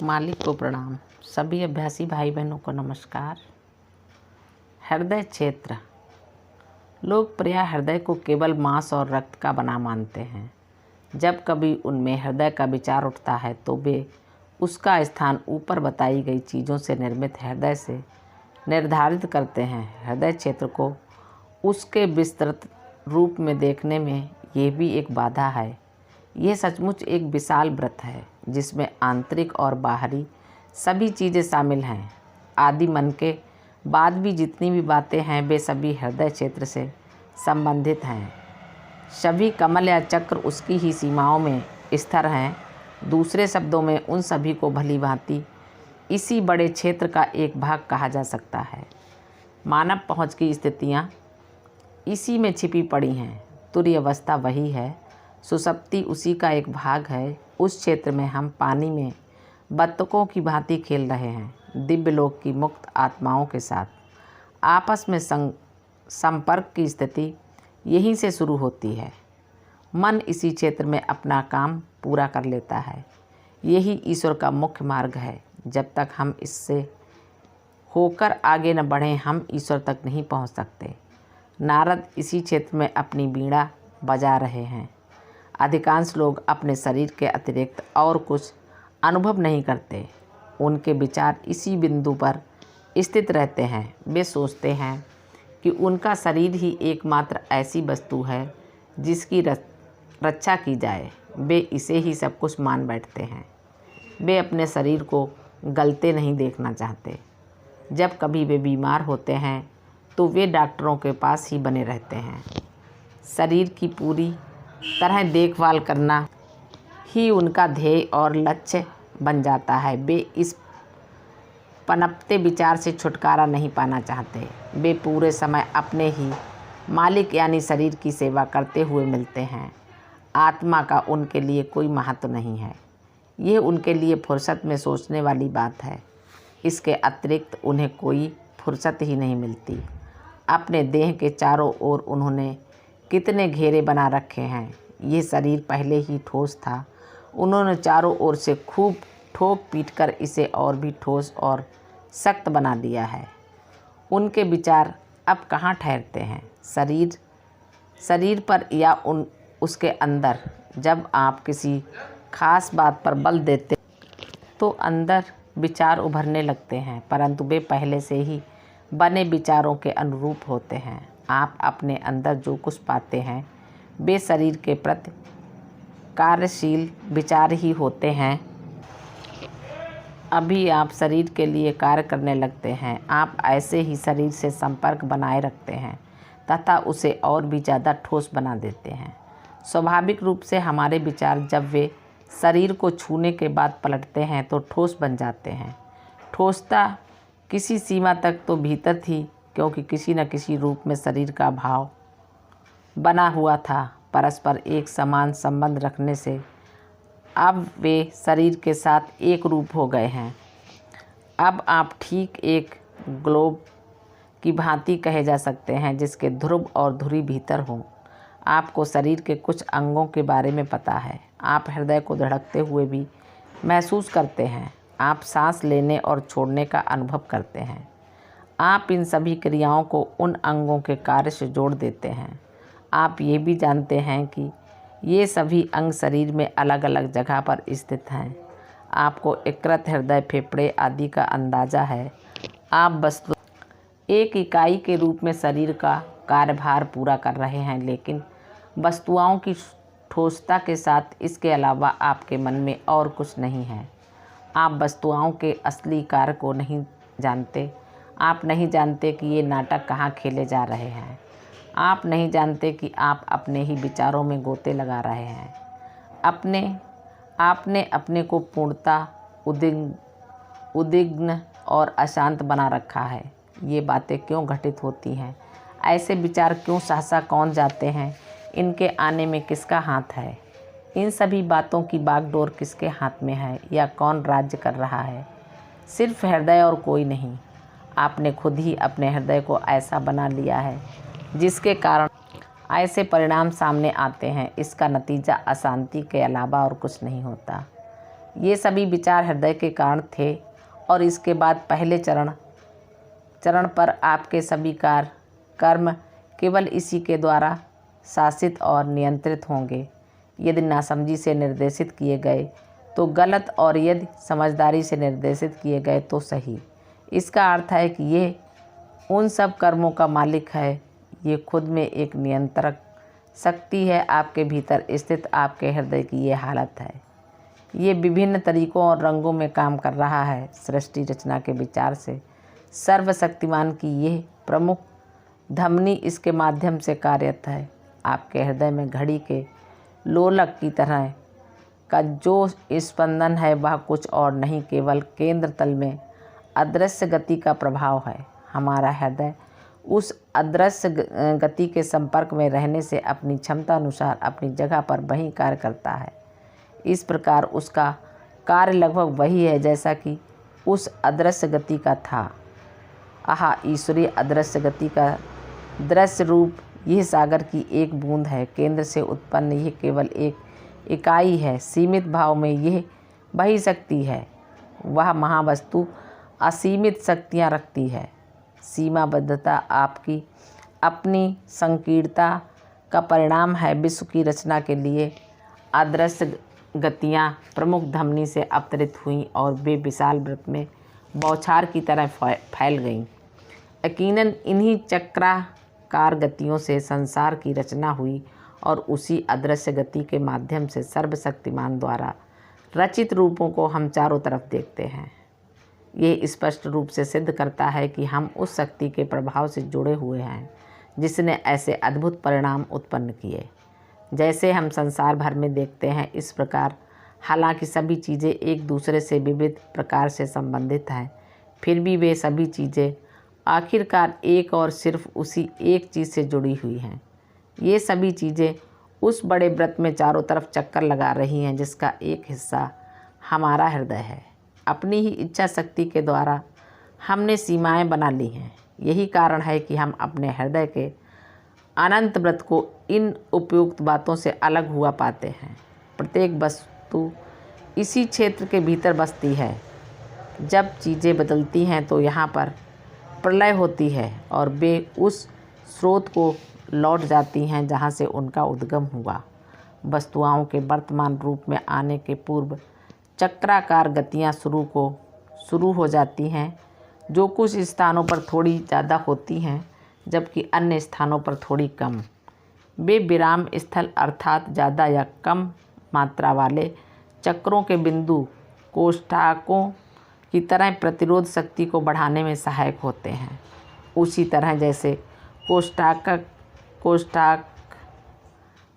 मालिक को प्रणाम। सभी अभ्यासी भाई बहनों को नमस्कार। हृदय क्षेत्र। लोग प्रायः हृदय को केवल मांस और रक्त का बना मानते हैं। जब कभी उनमें हृदय का विचार उठता है तो वे उसका स्थान ऊपर बताई गई चीज़ों से निर्मित हृदय से निर्धारित करते हैं। हृदय क्षेत्र को उसके विस्तृत रूप में देखने में ये भी एक बाधा है। यह सचमुच एक विशाल वृत्त है जिसमें आंतरिक और बाहरी सभी चीज़ें शामिल हैं। आदि मन के बाद भी जितनी भी बातें हैं वे सभी हृदय क्षेत्र से संबंधित हैं। सभी कमल या चक्र उसकी ही सीमाओं में स्थिर हैं। दूसरे शब्दों में उन सभी को भली भांति इसी बड़े क्षेत्र का एक भाग कहा जा सकता है। मानव पहुँच की स्थितियाँ इसी में छिपी पड़ी हैं। तुरीय अवस्था वही है, सुषुप्ति उसी का एक भाग है। उस क्षेत्र में हम पानी में बत्तखों की भांति खेल रहे हैं। दिव्य लोक की मुक्त आत्माओं के साथ आपस में संपर्क की स्थिति यहीं से शुरू होती है। मन इसी क्षेत्र में अपना काम पूरा कर लेता है। यही ईश्वर का मुख्य मार्ग है। जब तक हम इससे होकर आगे न बढ़ें हम ईश्वर तक नहीं पहुंच सकते। नारद इसी क्षेत्र में अपनी वीणा बजा रहे हैं। अधिकांश लोग अपने शरीर के अतिरिक्त और कुछ अनुभव नहीं करते। उनके विचार इसी बिंदु पर स्थित रहते हैं। वे सोचते हैं कि उनका शरीर ही एकमात्र ऐसी वस्तु है जिसकी रक्षा की जाए। वे इसे ही सब कुछ मान बैठते हैं। वे अपने शरीर को गलते नहीं देखना चाहते। जब कभी वे बीमार होते हैं तो वे डॉक्टरों के पास ही बने रहते हैं। शरीर की पूरी तरह देखभाल करना ही उनका ध्येय और लक्ष्य बन जाता है। वे इस पनपते विचार से छुटकारा नहीं पाना चाहते। वे पूरे समय अपने ही मालिक यानी शरीर की सेवा करते हुए मिलते हैं। आत्मा का उनके लिए कोई महत्व नहीं है। ये उनके लिए फुर्सत में सोचने वाली बात है। इसके अतिरिक्त उन्हें कोई फुर्सत ही नहीं मिलती। अपने देह के चारों ओर उन्होंने कितने घेरे बना रखे हैं। ये शरीर पहले ही ठोस था। उन्होंने चारों ओर से खूब ठोक पीट कर इसे और भी ठोस और सख्त बना दिया है। उनके विचार अब कहाँ ठहरते हैं? शरीर पर या उसके अंदर। जब आप किसी खास बात पर बल देते तो अंदर विचार उभरने लगते हैं, परंतु वे पहले से ही बने विचारों के अनुरूप होते हैं। आप अपने अंदर जो कुछ पाते हैं वे शरीर के प्रति कार्यशील विचार ही होते हैं। अभी आप शरीर के लिए कार्य करने लगते हैं। आप ऐसे ही शरीर से संपर्क बनाए रखते हैं तथा उसे और भी ज़्यादा ठोस बना देते हैं। स्वाभाविक रूप से हमारे विचार जब वे शरीर को छूने के बाद पलटते हैं तो ठोस बन जाते हैं। ठोसता किसी सीमा तक तो भीतर थी, क्योंकि किसी न किसी रूप में शरीर का भाव बना हुआ था। परस्पर एक समान संबंध रखने से अब वे शरीर के साथ एक रूप हो गए हैं। अब आप ठीक एक ग्लोब की भांति कहे जा सकते हैं जिसके ध्रुव और धुरी भीतर हों। आपको शरीर के कुछ अंगों के बारे में पता है। आप हृदय को धड़कते हुए भी महसूस करते हैं। आप सांस लेने और छोड़ने का अनुभव करते हैं। आप इन सभी क्रियाओं को उन अंगों के कार्य से जोड़ देते हैं। आप ये भी जानते हैं कि ये सभी अंग शरीर में अलग अलग जगह पर स्थित हैं। आपको यकृत, हृदय, फेफड़े आदि का अंदाज़ा है। आप वस्तु एक इकाई के रूप में शरीर का कार्यभार पूरा कर रहे हैं, लेकिन वस्तुओं की ठोसता के साथ इसके अलावा आपके मन में और कुछ नहीं है। आप वस्तुओं के असली कार्य को नहीं जानते। आप नहीं जानते कि ये नाटक कहाँ खेले जा रहे हैं। आप नहीं जानते कि आप अपने ही विचारों में गोते लगा रहे हैं। आपने अपने को पूर्णतः उद्विग्न और अशांत बना रखा है। ये बातें क्यों घटित होती हैं? ऐसे विचार क्यों सहसा कौन जाते हैं? इनके आने में किसका हाथ है? इन सभी बातों की बागडोर किसके हाथ में है या कौन राज्य कर रहा है? सिर्फ हृदय और कोई नहीं। आपने खुद ही अपने हृदय को ऐसा बना लिया है जिसके कारण ऐसे परिणाम सामने आते हैं। इसका नतीजा अशांति के अलावा और कुछ नहीं होता। ये सभी विचार हृदय के कारण थे और इसके बाद पहले चरण पर आपके सभी कर्म केवल इसी के द्वारा शासित और नियंत्रित होंगे। यदि नासमझी से निर्देशित किए गए तो गलत और यदि समझदारी से निर्देशित किए गए तो सही। इसका अर्थ है कि ये उन सब कर्मों का मालिक है। ये खुद में एक नियंत्रक शक्ति है। आपके भीतर स्थित आपके हृदय की ये हालत है। ये विभिन्न तरीकों और रंगों में काम कर रहा है। सृष्टि रचना के विचार से सर्वशक्तिमान की यह प्रमुख धमनी इसके माध्यम से कार्यरत है। आपके हृदय में घड़ी के लोलक की तरह का जो स्पंदन है वह कुछ और नहीं, केवल केंद्र तल में अदृश्य गति का प्रभाव है। हमारा हृदय उस अदृश्य गति के संपर्क में रहने से अपनी क्षमता अनुसार अपनी जगह पर वही कार्य करता है। इस प्रकार उसका कार्य लगभग वही है जैसा कि उस अदृश्य गति का था। ईश्वरीय अदृश्य गति का दृश्य रूप यह सागर की एक बूंद है। केंद्र से उत्पन्न यह केवल एक इकाई है। सीमित भाव में यह वही शक्ति है। वह महावस्तु असीमित शक्तियाँ रखती है। सीमाबद्धता आपकी अपनी संकीर्णता का परिणाम है। विश्व की रचना के लिए अदृश्य गतियाँ प्रमुख धमनी से अवतरित हुईं और वे विशाल वृत्त में बौछार की तरह फैल गईं। यकीनन इन्हीं चक्राकार गतियों से संसार की रचना हुई और उसी अदृश्य गति के माध्यम से सर्वशक्तिमान द्वारा रचित रूपों को हम चारों तरफ देखते हैं। ये स्पष्ट रूप से सिद्ध करता है कि हम उस शक्ति के प्रभाव से जुड़े हुए हैं जिसने ऐसे अद्भुत परिणाम उत्पन्न किए जैसे हम संसार भर में देखते हैं। इस प्रकार हालांकि सभी चीज़ें एक दूसरे से विविध प्रकार से संबंधित हैं, फिर भी वे सभी चीज़ें आखिरकार एक और सिर्फ उसी एक चीज़ से जुड़ी हुई हैं। ये सभी चीज़ें उस बड़े व्रत में चारों तरफ चक्कर लगा रही हैं जिसका एक हिस्सा हमारा हृदय है। अपनी ही इच्छा शक्ति के द्वारा हमने सीमाएं बना ली हैं। यही कारण है कि हम अपने हृदय के अनंत व्रत को इन उपयुक्त बातों से अलग हुआ पाते हैं। प्रत्येक वस्तु इसी क्षेत्र के भीतर बसती है। जब चीज़ें बदलती हैं तो यहाँ पर प्रलय होती है और वे उस स्रोत को लौट जाती हैं जहाँ से उनका उद्गम हुआ। वस्तुओं के वर्तमान रूप में आने के पूर्व चक्राकार गतियाँ शुरू हो जाती हैं, जो कुछ स्थानों पर थोड़ी ज़्यादा होती हैं जबकि अन्य स्थानों पर थोड़ी कम। वे विराम स्थल अर्थात ज़्यादा या कम मात्रा वाले चक्रों के बिंदु कोष्ठकों की तरह प्रतिरोध शक्ति को बढ़ाने में सहायक होते हैं। उसी तरह जैसे कोष्ठक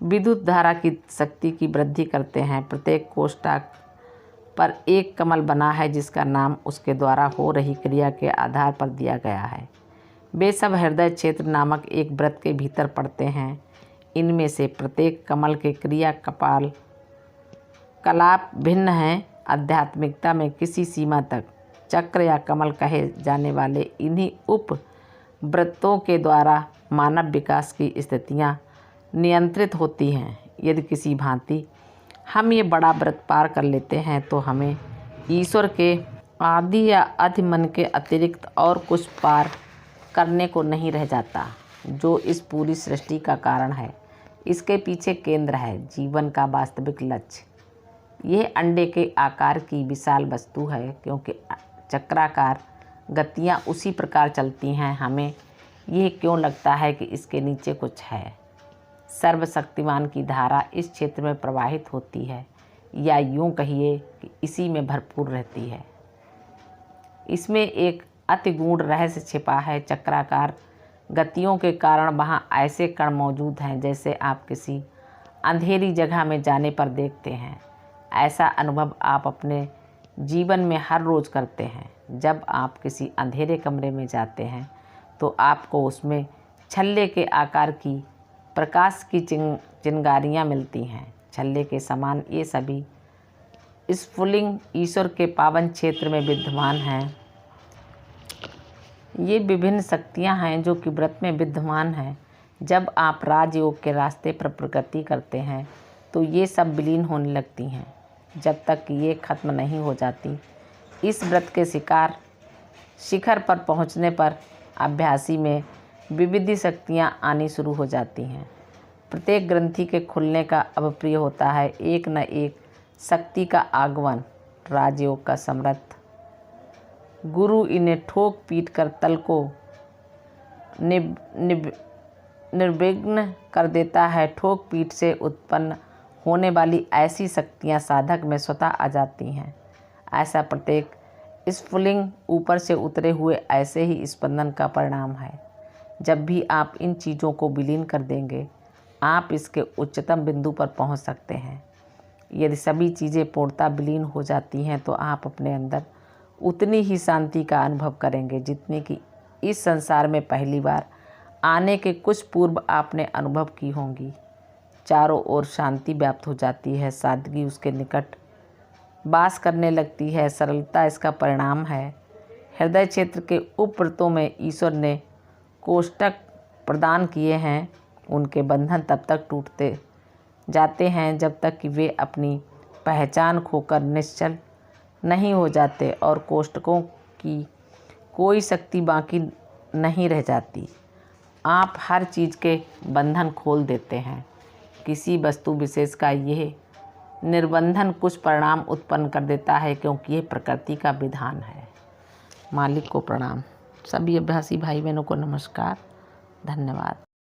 विद्युत धारा की शक्ति की वृद्धि करते हैं। प्रत्येक कोष्ठक पर एक कमल बना है जिसका नाम उसके द्वारा हो रही क्रिया के आधार पर दिया गया है। वे सब हृदय क्षेत्र नामक एक व्रत के भीतर पड़ते हैं। इनमें से प्रत्येक कमल के क्रिया कलाप भिन्न हैं। आध्यात्मिकता में किसी सीमा तक चक्र या कमल कहे जाने वाले इन्हीं उप व्रतों के द्वारा मानव विकास की स्थितियां नियंत्रित होती हैं। यदि किसी भांति हम ये बड़ा व्रत पार कर लेते हैं तो हमें ईश्वर के आदि या अधि मन के अतिरिक्त और कुछ पार करने को नहीं रह जाता, जो इस पूरी सृष्टि का कारण है। इसके पीछे केंद्र है जीवन का वास्तविक लक्ष्य। यह अंडे के आकार की विशाल वस्तु है, क्योंकि चक्राकार गतियाँ उसी प्रकार चलती हैं। हमें यह क्यों लगता है कि इसके नीचे कुछ है? सर्वशक्तिमान की धारा इस क्षेत्र में प्रवाहित होती है, या यूं कहिए कि इसी में भरपूर रहती है। इसमें एक अति गूढ़ रहस्य छिपा है। चक्राकार गतियों के कारण वहाँ ऐसे कण मौजूद हैं जैसे आप किसी अंधेरी जगह में जाने पर देखते हैं। ऐसा अनुभव आप अपने जीवन में हर रोज़ करते हैं। जब आप किसी अंधेरे कमरे में जाते हैं तो आपको उसमें छल्ले के आकार की प्रकाश की चिंगारियाँ मिलती हैं। छल्ले के समान ये सभी स्फुलिंग ईश्वर के पावन क्षेत्र में विद्यमान हैं। ये विभिन्न शक्तियाँ हैं जो कि व्रत में विद्यमान हैं। जब आप राजयोग के रास्ते पर प्रगति करते हैं तो ये सब विलीन होने लगती हैं। जब तक कि ये खत्म नहीं हो जाती। इस व्रत के शिखर पर पहुंचने पर अभ्यासी में विविध शक्तियां आनी शुरू हो जाती हैं। प्रत्येक ग्रंथि के खुलने का अभिप्राय होता है एक न एक शक्ति का आगमन। राजयोग का समर्थ गुरु इन्हें ठोक पीट कर तल को निर्विघ्न कर देता है। ठोक पीट से उत्पन्न होने वाली ऐसी शक्तियां साधक में स्वतः आ जाती हैं। ऐसा प्रत्येक स्फुलिंग ऊपर से उतरे हुए ऐसे ही स्पंदन का परिणाम है। जब भी आप इन चीज़ों को विलीन कर देंगे, आप इसके उच्चतम बिंदु पर पहुंच सकते हैं। यदि सभी चीज़ें पूर्णतः विलीन हो जाती हैं तो आप अपने अंदर उतनी ही शांति का अनुभव करेंगे जितनी कि इस संसार में पहली बार आने के कुछ पूर्व आपने अनुभव की होंगी। चारों ओर शांति व्याप्त हो जाती है, सादगी उसके निकट वास करने लगती है, सरलता इसका परिणाम है। हृदय क्षेत्र के उपव्रतों में ईश्वर ने कोष्टक प्रदान किए हैं। उनके बंधन तब तक टूटते जाते हैं जब तक कि वे अपनी पहचान खोकर निश्चल नहीं हो जाते और कोष्टकों की कोई शक्ति बाकी नहीं रह जाती। आप हर चीज़ के बंधन खोल देते हैं। किसी वस्तु विशेष का यह निर्बंधन कुछ परिणाम उत्पन्न कर देता है, क्योंकि यह प्रकृति का विधान है। मालिक को प्रणाम। सभी अभ्यासी भाई बहनों को नमस्कार, धन्यवाद।